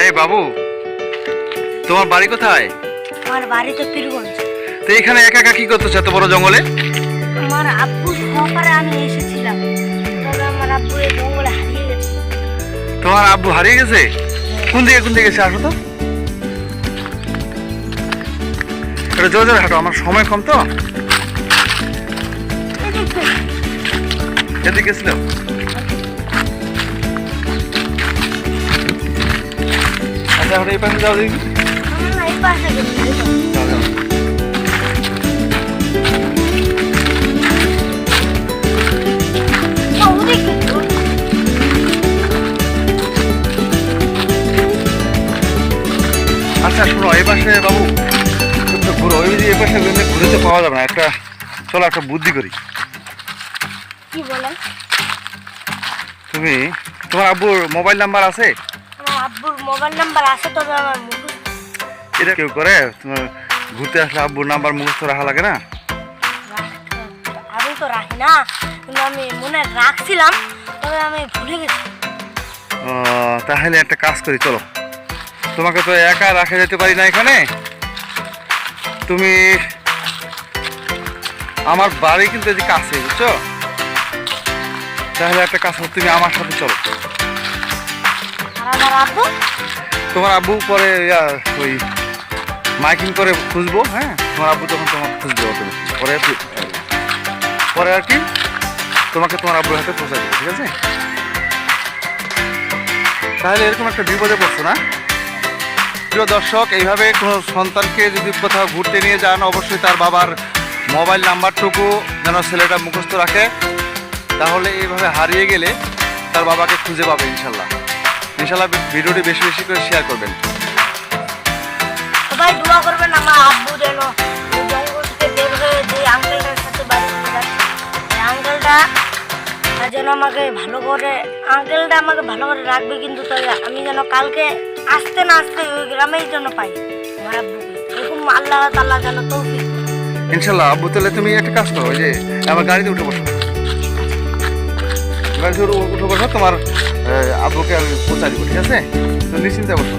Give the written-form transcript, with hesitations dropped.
এই বাবু, তোমার বাড়ি কোথায়? আমার বাড়ি তো পীরগঞ্জ। তো এখানে একা একা কি করতেছ এত বড় জঙ্গলে? আমার আব্বু সহকারে আমি এসেছিলাম, তবে আমার আব্বু এই জঙ্গলে হারিয়ে গেছে। তোমার আব্বু হারিয়ে গেছে? কোন দিকে গেছে? আসো তো, এটা জোরে জোরে হাঁটো, আমার সময় কম তো। এদিকে গেছিল? আচ্ছা, এখন এই পাশে যাও দেখি। এই পাশে গেছে। যাও, যাও। আচ্ছা শোনো, এই পাশে বাবু একটু ঘুরো, ওই যে এই পাশে ঘুরে তো পাওয়া যাবে না। চলো একটা বুদ্ধি করি। কি বলেন? তোমার আব্বুর মোবাইল নাম্বার আছে? আমার আব্বুর মোবাইল নাম্বার আছে, তবে আমার মুখস্থ। এটা কেউ করে? তোমার ঘুরতে আসলে আব্বুর নাম্বার মুখস্থ রাখা লাগে না? আমি তো রাখি না, কিন্তু আমি মনে রাখছিলাম, তবে আমি ভুলে গেছি। ও, তাহলে একটা কাজ করি, চলো। তোমাকে তো একা রাখা যেতে পারি না এখানে। তুমি, আমার বাড়ি কিন্তু এদিকে কাছে, বুঝছো? তাহলে একটা কাজ করো, তুমি আমার সাথে চলো। আর আমার আব্বু? তোমার আব্বু পরে ওই মাইকিং করে খুঁজবো, হ্যাঁ? তোমার আব্বু তখন তোমাকে খুঁজবে অটোমেটিক। পরে আর কি তোমাকে তোমার আব্বুর হাতে পৌঁছা দেবে, ঠিক আছে? তাহলে এরকম একটা বিপদে পড়ছো না? প্রিয় দর্শক, এইভাবে কোনো সন্তানকে যদি কোথাও ঘুরতে নিয়ে যান, অবশ্যই তার বাবার মোবাইল নাম্বারটুকু যেন ছেলেটা মুখস্থ রাখে। তাহলে এইভাবে হারিয়ে গেলে তার বাবাকে খুঁজে পাবে ইনশাল্লাহ। ভিডিওটি বেশি বেশি করে শেয়ার করবেন। সবাই দোয়া করবেন আমার আব্বু যেন এই জঙ্গল থেকে বের হয়ে যে আঙ্কেলটার সাথে বাড়ি চলে যাচ্ছে, এই আঙ্কেলটা যেন আমাকে ভালো করে রাখবে। কিন্তু তাই আমি যেন কালকে আসতে না আসতে ওই গ্রামেই যেন পাই আমার আব্বুকে। এরকম আল্লাহ তাআলা যেন তৌফিক দেয়। ইনশাল্লাহ। আব্বু, তাহলে তুমি একটা কাজ করো, ওই যে আমার গাড়িতে উঠে বসো। গাড়িতে উঠে বসো, তোমার আব্বুকে আমি পৌঁছা দিব, ঠিক আছে? তো নিশ্চিন্তে বসো।